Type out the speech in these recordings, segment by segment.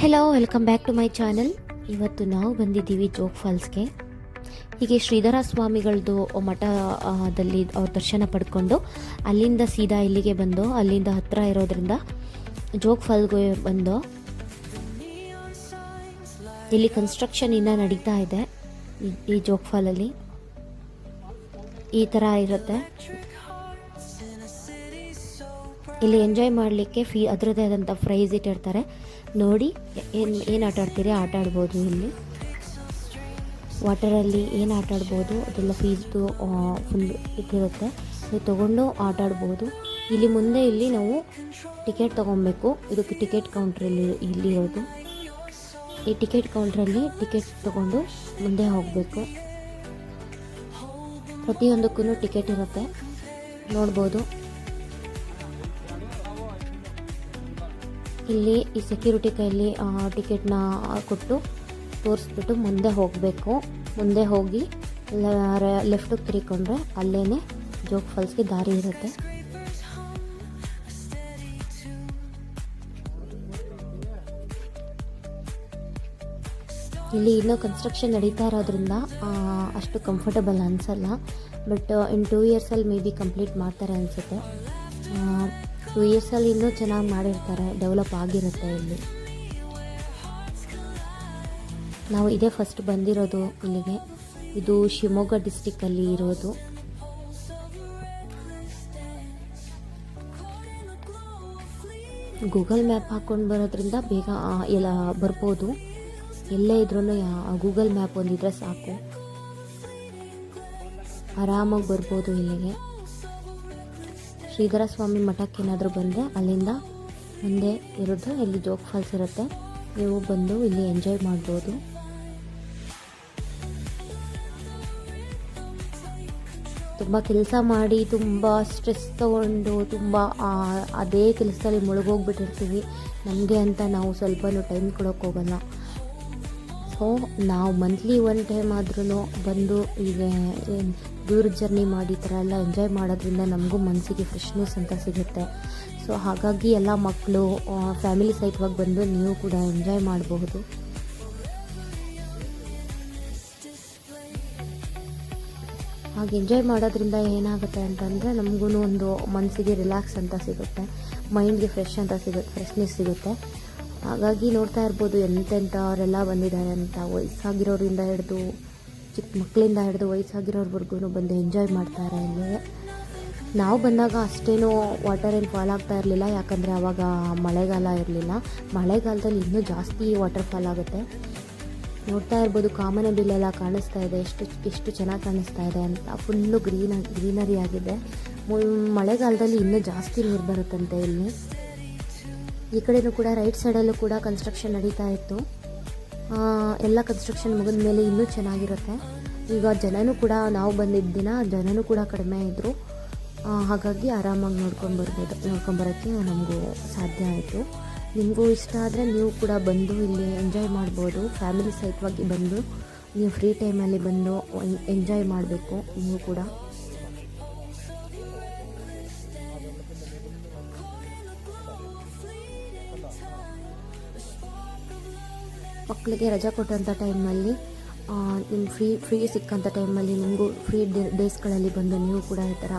Hello, welcome back to my channel. ಇವತ್ತು ನಾವು ಬಂದಿದ್ದೀವಿ ಜೋಗ್ ಫಾಲ್ಸ್ಗೆ. ಹೀಗೆ ಶ್ರೀಧರ ಸ್ವಾಮಿಗಳದ್ದು ಮಠದಲ್ಲಿ ಅವ್ರ ದರ್ಶನ ಪಡ್ಕೊಂಡು ಅಲ್ಲಿಂದ ಸೀದಾ ಇಲ್ಲಿಗೆ ಬಂದು, ಅಲ್ಲಿಂದ ಹತ್ತಿರ ಇರೋದ್ರಿಂದ ಜೋಗ್ ಫಾಲ್ಗೆ ಬಂದು, ಇಲ್ಲಿ ಕನ್ಸ್ಟ್ರಕ್ಷನ್ ಇನ್ನೂ ನಡೀತಾ ಇದೆ. ಈ ಜೋಗ್ ಫಾಲಲ್ಲಿ ಈ ಥರ ಇರುತ್ತೆ. ಇಲ್ಲಿ ಎಂಜಾಯ್ ಮಾಡಲಿಕ್ಕೆ ಅದರದ್ದೇ ಆದಂಥ ಪ್ರೈಸ್ ಇಟ್ಟಿರ್ತಾರೆ. ನೋಡಿ ಏನು ಆಟ ಆಡ್ತೀರಿ ಆಟ ಆಡ್ಬೋದು. ಇಲ್ಲಿ ವಾಟರಲ್ಲಿ ಏನು ಆಟ ಆಡ್ಬೋದು ಅದೆಲ್ಲ ಫೀಸ್ದು ಫುಲ್ ಇಟ್ಟಿರುತ್ತೆ. ನೀವು ತೊಗೊಂಡು ಆಟ ಆಡ್ಬೋದು. ಇಲ್ಲಿ ನಾವು ಟಿಕೆಟ್ ತೊಗೊಬೇಕು. ಇದಕ್ಕೆ ಟಿಕೆಟ್ ಕೌಂಟ್ರಲ್ಲಿ ಇಲ್ಲಿರೋದು. ಈ ಟಿಕೆಟ್ ಕೌಂಟ್ರಲ್ಲಿ ಟಿಕೆಟ್ ತೊಗೊಂಡು ಮುಂದೆ ಹೋಗಬೇಕು. ಪ್ರತಿಯೊಂದಕ್ಕೂ ಟಿಕೆಟ್ ಇರುತ್ತೆ, ನೋಡ್ಬೋದು. ಇಲ್ಲಿ ಈ ಸೆಕ್ಯೂರಿಟಿ ಕೈಯಲ್ಲಿ ಟಿಕೆಟ್ನ ಕೊಟ್ಟು ತೋರಿಸ್ಬಿಟ್ಟು ಮುಂದೆ ಹೋಗಬೇಕು. ಮುಂದೆ ಹೋಗಿ ಲೆಫ್ಟಿಗೆ ತಿರ್ಕೊಂಡ್ರೆ ಅಲ್ಲೇ ಜೋಗ್ ಫಾಲ್ಸ್ಗೆ ದಾರಿ ಇರುತ್ತೆ. ಇಲ್ಲಿ ಇನ್ನೂ ಕನ್ಸ್ಟ್ರಕ್ಷನ್ ನಡೀತಾ ಇರೋದ್ರಿಂದ ಅಷ್ಟು ಕಂಫರ್ಟಬಲ್ ಅನಿಸಲ್ಲ. ಬಟ್ ಇನ್ 2 ಇಯರ್ಸಲ್ಲಿ ಮೇ ಬಿ ಕಂಪ್ಲೀಟ್ ಮಾಡ್ತಾರೆ ಅನಿಸುತ್ತೆ. 2 ಇಯರ್ಸಲ್ಲಿ ಇನ್ನೂ ಚೆನ್ನಾಗಿ ಮಾಡಿರ್ತಾರೆ, ಡೆವಲಪ್ ಆಗಿರುತ್ತೆ. ಇಲ್ಲಿ ನಾವು ಇದೇ ಫಸ್ಟ್ ಬಂದಿರೋದು ಇಲ್ಲಿಗೆ. ಇದು ಶಿವಮೊಗ್ಗ ಡಿಸ್ಟಿಕ್ಕಲ್ಲಿ ಇರೋದು. ಗೂಗಲ್ ಮ್ಯಾಪ್ ಹಾಕ್ಕೊಂಡು ಬರೋದ್ರಿಂದ ಬೇಗ ಎಲ್ಲ ಬರ್ಬೋದು. ಎಲ್ಲೇ ಇದ್ರೂ ಗೂಗಲ್ ಮ್ಯಾಪ್ ಒಂದಿದ್ರೆ ಸಾಕು, ಆರಾಮಾಗಿ ಬರ್ಬೋದು ಇಲ್ಲಿಗೆ. ಶ್ರೀಧರ ಸ್ವಾಮಿ ಮಠಕ್ಕೆ ಏನಾದರೂ ಬಂದರೆ ಅಲ್ಲಿಂದ ಮುಂದೆ ಇರೋದು ಇಲ್ಲಿ ಜೋಗ್ ಫಾಲ್ಸ್ ಇರುತ್ತೆ. ನೀವು ಬಂದು ಇಲ್ಲಿ ಎಂಜಾಯ್ ಮಾಡ್ಬೋದು. ತುಂಬ ಕೆಲಸ ಮಾಡಿ, ತುಂಬ ಸ್ಟ್ರೆಸ್ ತೊಗೊಂಡು, ತುಂಬ ಅದೇ ಕೆಲಸದಲ್ಲಿ ಮುಳುಗೋಗ್ಬಿಟ್ಟಿರ್ತೀವಿ. ನಮಗೆ ಅಂತ ನಾವು ಸ್ವಲ್ಪನೂ ಟೈಮ್ ಕೊಡೋಕ್ಕೋಗಲ್ಲ. ಸೊ ನಾವು ಮಂತ್ಲಿ 1 ಟೈಮ್ ಆದ್ರೂ ಬಂದು ಈಗ ದೂರ ಜರ್ನಿ ಮಾಡಿ ಈ ಥರ ಎಲ್ಲ ಎಂಜಾಯ್ ಮಾಡೋದ್ರಿಂದ ನಮಗೂ ಮನಸ್ಸಿಗೆ ಫ್ರೆಶ್ನೆಸ್ ಅಂತ ಸಿಗುತ್ತೆ. ಸೊ ಹಾಗಾಗಿ ಎಲ್ಲ ಮಕ್ಕಳು ಫ್ಯಾಮಿಲಿ ಸಹಿತವಾಗಿ ಬಂದು ನೀವು ಕೂಡ ಎಂಜಾಯ್ ಮಾಡಬಹುದು. ಹಾಗೆ ಎಂಜಾಯ್ ಮಾಡೋದ್ರಿಂದ ಏನಾಗುತ್ತೆ ಅಂತಂದರೆ ನಮಗೂ ಒಂದು ಮನಸ್ಸಿಗೆ ರಿಲ್ಯಾಕ್ಸ್ ಅಂತ ಸಿಗುತ್ತೆ, ಮೈಂಡ್ಗೆ ಫ್ರೆಶ್ನೆಸ್ ಸಿಗುತ್ತೆ. ಹಾಗಾಗಿ ನೋಡ್ತಾ ಇರ್ಬೋದು ಎಂತೆಂಥವರೆಲ್ಲ ಬಂದಿದ್ದಾರೆ ಅಂತ. ವಯಸ್ಸಾಗಿರೋರಿಂದ ಹಿಡಿದು ಚಿಕ್ಕ ಮಕ್ಕಳಿಂದ ಹಿಡಿದು ವಯಸ್ಸಾಗಿರೋರ್ವರೆಗೂ ಬಂದು ಎಂಜಾಯ್ ಮಾಡ್ತಾರೆ. ಇಲ್ಲಿ ನಾವು ಬಂದಾಗ ಅಷ್ಟೇನೂ ವಾಟರ್ ಏನು ಫಾಲ್ ಆಗ್ತಾ ಇರಲಿಲ್ಲ, ಯಾಕಂದರೆ ಆವಾಗ ಮಳೆಗಾಲ ಇರಲಿಲ್ಲ. ಮಳೆಗಾಲದಲ್ಲಿ ಇನ್ನೂ ಜಾಸ್ತಿ ವಾಟರ್ ಫಾಲ್ ಆಗುತ್ತೆ. ನೋಡ್ತಾ ಇರ್ಬೋದು ಕಾಮನಬಿಲ್ಲೆಲ್ಲ ಕಾಣಿಸ್ತಾ ಇದೆ, ಎಷ್ಟು ಚೆನ್ನಾಗಿ ಕಾಣಿಸ್ತಾ ಇದೆ ಅಂತ. ಫುಲ್ಲು ಗ್ರೀನರಿ ಆಗಿದೆ. ಮಳೆಗಾಲದಲ್ಲಿ ಇನ್ನೂ ಜಾಸ್ತಿ ನೀರು ಬರುತ್ತಂತೆ ಇಲ್ಲಿ. ಈ ಕಡೆಯೂ ಕೂಡ ರೈಟ್ ಸೈಡಲ್ಲೂ ಕೂಡ ಕನ್ಸ್ಟ್ರಕ್ಷನ್ ನಡೀತಾ ಇತ್ತು. ಎಲ್ಲ ಕನ್ಸ್ಟ್ರಕ್ಷನ್ ಮುಗಿದ ಮೇಲೆ ಇನ್ನೂ ಚೆನ್ನಾಗಿರುತ್ತೆ. ಈಗ ಜನನೂ ಕೂಡ, ನಾವು ಬಂದಿದ್ದ ದಿನ ಜನನೂ ಕೂಡ ಕಡಿಮೆ ಇದ್ದರು. ಹಾಗಾಗಿ ಆರಾಮಾಗಿ ನೋಡ್ಕೊಂಬರೋಕ್ಕೆ ನಮಗೂ ಸಾಧ್ಯ ಆಯಿತು. ನಿಮಗೂ ಇಷ್ಟ ಆದರೆ ನೀವು ಕೂಡ ಬಂದು ಇಲ್ಲಿ ಎಂಜಾಯ್ ಮಾಡ್ಬೋದು. ಫ್ಯಾಮಿಲಿ ಸಹಿತವಾಗಿ ಬಂದು ನೀವು ಫ್ರೀ ಟೈಮಲ್ಲಿ ಬಂದು ಎಂಜಾಯ್ ಮಾಡಬೇಕು ನೀವು ಕೂಡ. ಮಕ್ಕಳಿಗೆ ರಜಾ ಕೊಟ್ಟಂಥ ಟೈಮಲ್ಲಿ, ನಿಮ್ಮ ಫ್ರೀ ಸಿಕ್ಕಂಥ ಟೈಮಲ್ಲಿ, ನಿಮಗೂ ಫ್ರೀ ಡೇಸ್ಗಳಲ್ಲಿ ಬಂದು ನೀವು ಕೂಡ ಈ ಥರ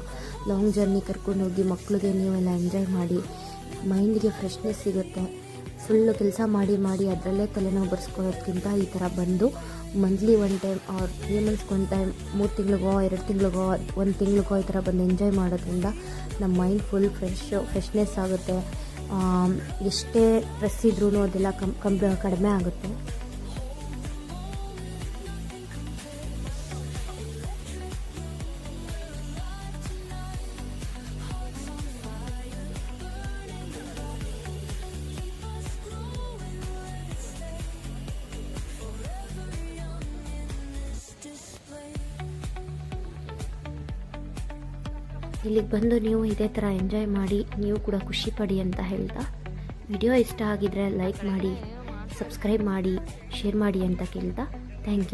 ಲಾಂಗ್ ಜರ್ನಿ ಕರ್ಕೊಂಡು ಹೋಗಿ ಮಕ್ಕಳಿಗೆ ನೀವೆಲ್ಲ ಎಂಜಾಯ್ ಮಾಡಿ. ಮೈಂಡಿಗೆ ಫ್ರೆಶ್ನೆಸ್ ಸಿಗುತ್ತೆ. ಫುಲ್ಲು ಕೆಲಸ ಮಾಡಿ ಅದರಲ್ಲೇ ತಲೆನೋವು ಬರ್ಸ್ಕೊಳ್ಳೋದಕ್ಕಿಂತ ಈ ಥರ ಬಂದು ಮಂತ್ಲಿ 1 ಟೈಮ್ ಆರ್ 3 ಮಂತ್ಸ್ಗೆ 1 ಟೈಮ್, 3 ತಿಂಗಳಿಗೋ 2 ತಿಂಗಳಿಗೋ 1 ತಿಂಗಳಿಗೋ ಈ ಥರ ಬಂದು ಎಂಜಾಯ್ ಮಾಡೋದ್ರಿಂದ ನಮ್ಮ ಮೈಂಡ್ ಫುಲ್ ಫ್ರೆಶ್ನೆಸ್ ಆಗುತ್ತೆ. ಎಷ್ಟೇ ಸ್ಟ್ರೆಸ್ ಇದ್ರೂ ಅದೆಲ್ಲ ಕಡಿಮೆ ಆಗುತ್ತೆ. ಇಲ್ಲಿಗೆ ಬಂದು ನೀವು ಇದೇ ಥರ ಎಂಜಾಯ್ ಮಾಡಿ ನೀವು ಕೂಡ ಖುಷಿ ಪಡಿ ಅಂತ ಹೇಳ್ತಾ, ವಿಡಿಯೋ ಇಷ್ಟ ಆಗಿದ್ರೆ ಲೈಕ್ ಮಾಡಿ, ಸಬ್ಸ್ಕ್ರೈಬ್ ಮಾಡಿ, ಶೇರ್ ಮಾಡಿ ಅಂತ ಕೇಳ್ತಾ, ಥ್ಯಾಂಕ್ ಯು.